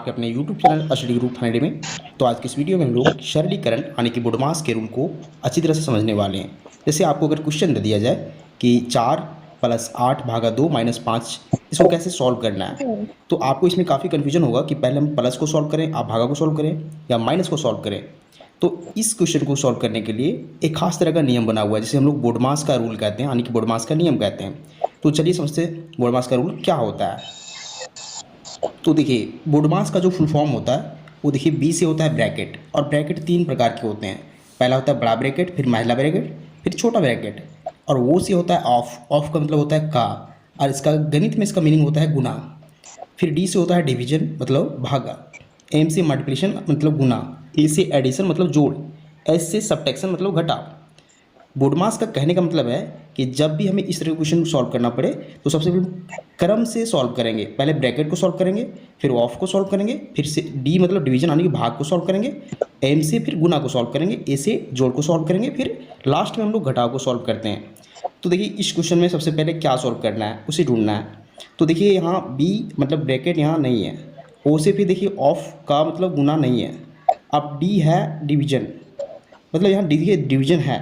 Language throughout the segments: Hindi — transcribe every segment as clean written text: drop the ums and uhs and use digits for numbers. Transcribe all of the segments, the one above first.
अपने YouTube channel study group hundred में। तो आज की इस वीडियो में हम लोग सरलीकरण यानी कि बुडमास के रूल को अच्छी तरह से समझने वाले हैं। जैसे आपको अगर क्वेश्चन दे दिया जाए कि 4 + 8 भागा 2 - 5 इसको कैसे सॉल्व करना है, तो आपको इसमें काफ़ी कन्फ्यूजन होगा कि पहले हम प्लस को सॉल्व करें, आप भागा को सॉल्व करें या माइनस को सॉल्व करें। तो इस क्वेश्चन को सॉल्व करने के लिए एक खास तरह का नियम बना हुआ है जिसे हम लोग बुडमास का रूल कहते हैं, यानी कि बुडमास का नियम कहते हैं। तो चलिए समझते हैं बुडमास का रूल क्या होता है। तो देखिए बुडमास का जो फुल फॉर्म होता है वो देखिए बी से होता है ब्रैकेट, और ब्रैकेट 3 प्रकार के होते हैं। पहला होता है बड़ा ब्रैकेट, फिर महिला ब्रैकेट, फिर छोटा ब्रैकेट। और वो से होता है ऑफ, ऑफ का मतलब होता है का, और इसका गणित में इसका मीनिंग होता है गुना। फिर डी से होता है डिवीजन मतलब भागा, एम से मल्टीप्लिकेशन मतलब गुना, ए से एडिशन मतलब जोड़, एस से सब्ट्रैक्शन मतलब घटा। बुडमास का कहने का मतलब है कि जब भी हमें इस तरह के क्वेश्चन सॉल्व करना पड़े तो सबसे पहले क्रम से सॉल्व करेंगे। पहले ब्रैकेट को सॉल्व करेंगे, फिर ऑफ को सॉल्व करेंगे, फिर से डी मतलब डिवीजन यानी कि भाग को सॉल्व करेंगे, एम से फिर गुना को सॉल्व करेंगे, ए से जोड़ को सॉल्व करेंगे, फिर लास्ट में हम लोग घटाव को सॉल्व करते हैं। तो देखिए इस क्वेश्चन में सबसे पहले क्या सॉल्व करना है उसे ढूंढना है। तो देखिए यहाँ बी मतलब ब्रैकेट यहाँ नहीं है, ओ से फिर देखिए ऑफ का मतलब गुना नहीं है, अब डी है डिवीजन मतलब यहाँ देखिए डिवीजन है।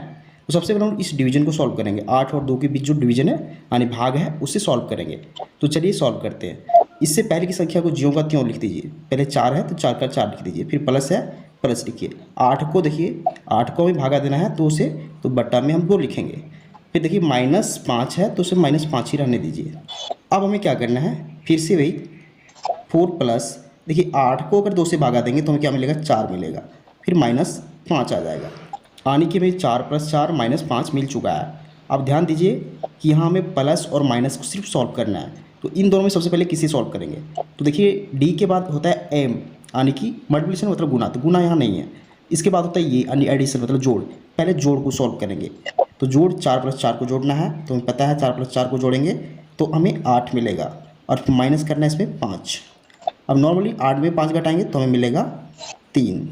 तो सबसे पहले हम इस डिवीजन को सॉल्व करेंगे, 8 और 2 के बीच जो डिवीजन है यानी भाग है उससे सॉल्व करेंगे। तो चलिए सॉल्व करते हैं। इससे पहले की संख्या को ज्यों का त्यों लिख दीजिए। पहले 4 है तो 4 का 4 लिख दीजिए, फिर प्लस है प्लस लिखिए। 8 को देखिए 8 को हमें भागा देना है 2 से, तो बट्टा में हम 2 लिखेंगे। फिर देखिए -5 है तो उसे -5 ही रहने दीजिए। अब हमें क्या करना है, फिर से वही 4 प्लस, देखिए 8 को अगर 2 से भागा देंगे तो हमें क्या मिलेगा, 4 मिलेगा, फिर -5 आ जाएगा। यानी कि भाई 4 + 4 -5 मिल चुका है। अब ध्यान दीजिए कि यहाँ हमें प्लस और माइनस को सिर्फ सॉल्व करना है। तो इन दोनों में सबसे पहले किसे सॉल्व करेंगे। तो देखिए डी के बाद होता है एम यानी कि मल्टीप्लिकेशन मतलब गुना, तो गुना यहाँ नहीं है। इसके बाद होता है ये यानी एडिशन मतलब जोड़, पहले जोड़ को सॉल्व करेंगे। तो जोड़ 4 + 4 को जोड़ना है, तो हमें पता है 4 + 4 को जोड़ेंगे तो हमें 8 मिलेगा, और फिर माइनस करना है इसमें 5। अब नॉर्मली 8 में 5 घटाएंगे तो हमें मिलेगा 3।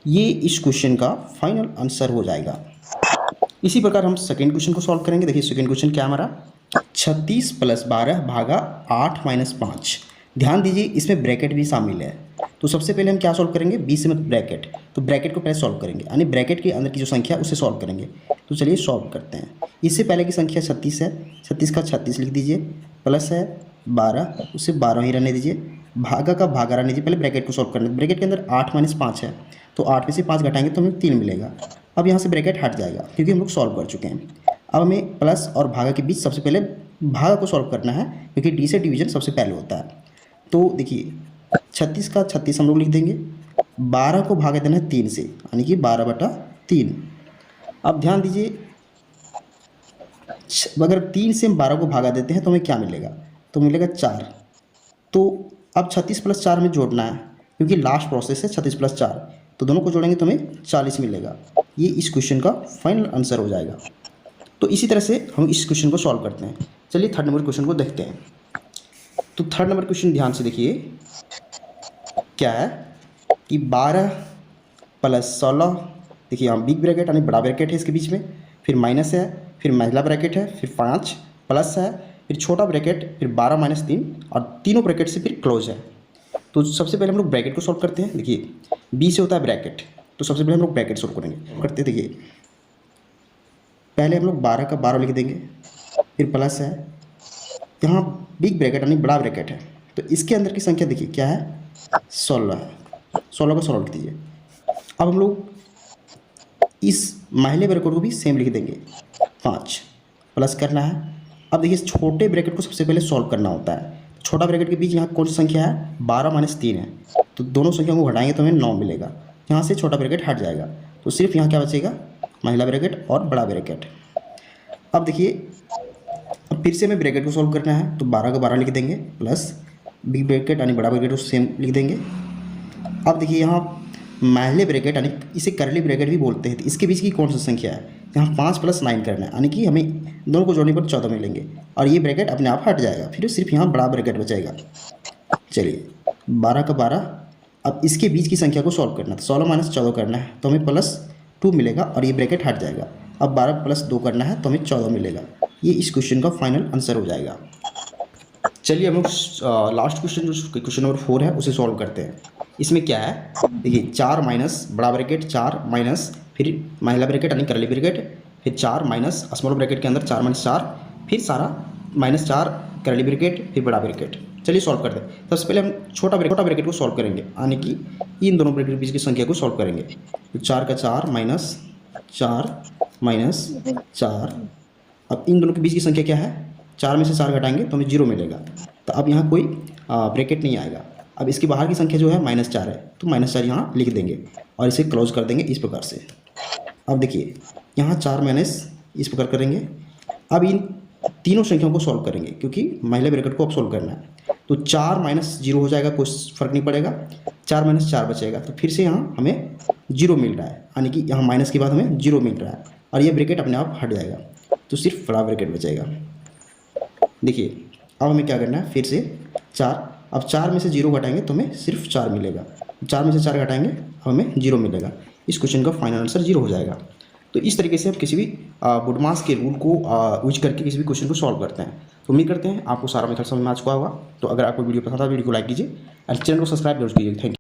ये इस क्वेश्चन का फाइनल आंसर हो जाएगा। इसी प्रकार हम सेकेंड क्वेश्चन को सॉल्व करेंगे। देखिए सेकेंड क्वेश्चन क्या हमारा, 36 + 12 भागा 8 - 5। ध्यान दीजिए इसमें ब्रैकेट भी शामिल है। तो सबसे पहले हम क्या सॉल्व करेंगे, बी से मतलब ब्रैकेट, तो ब्रैकेट को पहले सॉल्व करेंगे यानी ब्रैकेट के अंदर की जो संख्या उसे सॉल्व करेंगे। तो चलिए सॉल्व करते हैं। इससे पहले की संख्या 36 है, 36 का 36 लिख दीजिए, प्लस है 12 उसे 12 ही रहने दीजिए, भागा का भागा रहने दीजिए। पहले ब्रैकेट को सॉल्व करना है। ब्रैकेट के अंदर 8 - 5 है, तो 8 में से 5 घटाएंगे तो हमें 3 मिलेगा। अब यहाँ से ब्रैकेट हट जाएगा क्योंकि हम लोग सॉल्व कर चुके हैं। अब हमें प्लस और भागा के बीच सबसे पहले भागा को सॉल्व करना है क्योंकि डी से डिवीजन सबसे पहले होता है। तो देखिए 36 का 36 हम लोग लिख देंगे, 12 को भागा देना है 3 से यानी कि 12/3। अब ध्यान दीजिए अगर 3 से हम 12 को भागा देते हैं तो हमें क्या मिलेगा, तो मिलेगा 4। तो अब 36 + 4 हमें जोड़ना है क्योंकि लास्ट प्रोसेस है 36 + 4, तो दोनों को जोड़ेंगे तो हमें 40 मिलेगा। ये इस क्वेश्चन का फाइनल आंसर हो जाएगा। तो इसी तरह से हम इस क्वेश्चन को सॉल्व करते हैं। चलिए थर्ड नंबर क्वेश्चन को देखते हैं। तो थर्ड नंबर क्वेश्चन ध्यान से देखिए क्या है कि 12 + 16, देखिए यहाँ बिग ब्रैकेट यानी बड़ा ब्रैकेट है इसके बीच में, फिर माइनस है, फिर महिला ब्रैकेट है, फिर 5 प्लस है, फिर छोटा ब्रैकेट, फिर 12 - 3, और तीनों ब्रैकेट से फिर क्लोज है। तो सबसे पहले हम लोग ब्रैकेट को सॉल्व करते हैं। देखिए बी से होता है ब्रैकेट, तो सबसे पहले हम लोग ब्रैकेट सॉल्व करेंगे करते हैं। देखिए पहले हम लोग 12 का 12 लिख देंगे, फिर प्लस है, यहाँ बिग ब्रैकेट यानी बड़ा ब्रैकेट है, तो इसके अंदर की संख्या देखिए क्या है, 16 है, 16 को 16 लिख दीजिए। अब हम लोग इस महिला ब्रैकेट को भी सेम लिख देंगे, 5 प्लस करना है। अब देखिए छोटे ब्रैकेट को सबसे पहले सॉल्व करना होता है। छोटा ब्रैकेट के बीच यहाँ कौन सी संख्या है, 12 - 3 है, तो दोनों संख्या को घटाएंगे तो हमें 9 मिलेगा। यहाँ से छोटा ब्रैकेट हट जाएगा तो सिर्फ यहाँ क्या बचेगा, महिला ब्रैकेट और बड़ा ब्रैकेट। अब देखिए अब फिर से हमें ब्रैकेट को सॉल्व करना है, तो 12 का 12 लिख देंगे, प्लस बिग ब्रैकेट यानी बड़ा ब्रैकेट को सेम लिख देंगे। अब देखिए यहाँ महिला ब्रैकेट यानी इसे करली ब्रैकेट भी बोलते हैं, तो इसके बीच की कौन सी संख्या है, यहाँ 5 + 9 करना है यानी कि हमें दोनों को जोड़ने पर 14 मिलेंगे, और ये ब्रैकेट अपने आप हट जाएगा, फिर सिर्फ यहाँ बड़ा ब्रैकेट बचेगा। चलिए 12 का 12, अब इसके बीच की संख्या को सॉल्व करना है, तो 16 - 14 करना है तो हमें +2 मिलेगा, और ये ब्रैकेट हट जाएगा। अब 12 + 2 करना है तो हमें 14 मिलेगा। ये इस क्वेश्चन का फाइनल आंसर हो जाएगा। चलिए हम लोग लास्ट क्वेश्चन जो क्वेश्चन नंबर 4 है उसे सॉल्व करते हैं। इसमें क्या है, देखिए 4 माइनस बड़ा ब्रैकेट 4 माइनस फिर महिला ब्रैकेट यानी करली ब्रैकेट, फिर 4 माइनस स्मॉल ब्रैकेट के अंदर 4 माइनस 4, फिर सारा माइनस 4 करली ब्रैकेट फिर बड़ा ब्रैकेट। चलिए सॉल्व करते हैं। सबसे पहले हम छोटा ब्रैकेट को सॉल्व करेंगे, यानी कि इन दोनों ब्रैकेट के बीच की संख्या को सॉल्व करेंगे। तो 4 का 4 माइनस 4 माइनस 4, अब इन दोनों के बीच की संख्या क्या है, 4 में से 4 घटाएंगे तो हमें 0 मिलेगा। तो अब यहाँ कोई ब्रैकेट नहीं आएगा। अब इसके बाहर की संख्या जो है -4 है, तो -4 यहाँ लिख देंगे और इसे क्लोज कर देंगे इस प्रकार से। अब देखिए यहाँ 4 माइनस इस प्रकार करेंगे। अब इन तीनों संख्याओं को सॉल्व करेंगे क्योंकि महिला ब्रैकेट को अब सॉल्व करना है। तो 4 माइनस 0 हो जाएगा, कोई फर्क नहीं पड़ेगा, 4 माइनस 4 बचेगा। तो फिर से यहाँ हमें 0 मिल रहा है, यानी कि यहाँ माइनस के बाद हमें 0 मिल रहा है और ये ब्रैकेट अपने आप हट जाएगा, तो सिर्फ बड़ा ब्रैकेट बचेगा। देखिए अब हमें क्या करना है, फिर से 4, अब 4 में से 0 घटाएंगे तो हमें सिर्फ 4 मिलेगा, 4 में से 4 घटाएंगे हमें 0 मिलेगा। इस क्वेश्चन का फाइनल आंसर 0 हो जाएगा। तो इस तरीके से आप किसी भी बुडमास के रूल को यूज करके किसी भी क्वेश्चन को सॉल्व करते हैं। तो उम्मीद करते हैं आपको सारा मेथड समझ में आ चुका होगा। तो अगर आपको वीडियो पसंद आया वीडियो को लाइक कीजिए और चैनल को सब्सक्राइब जरूर कीजिए। Thank you.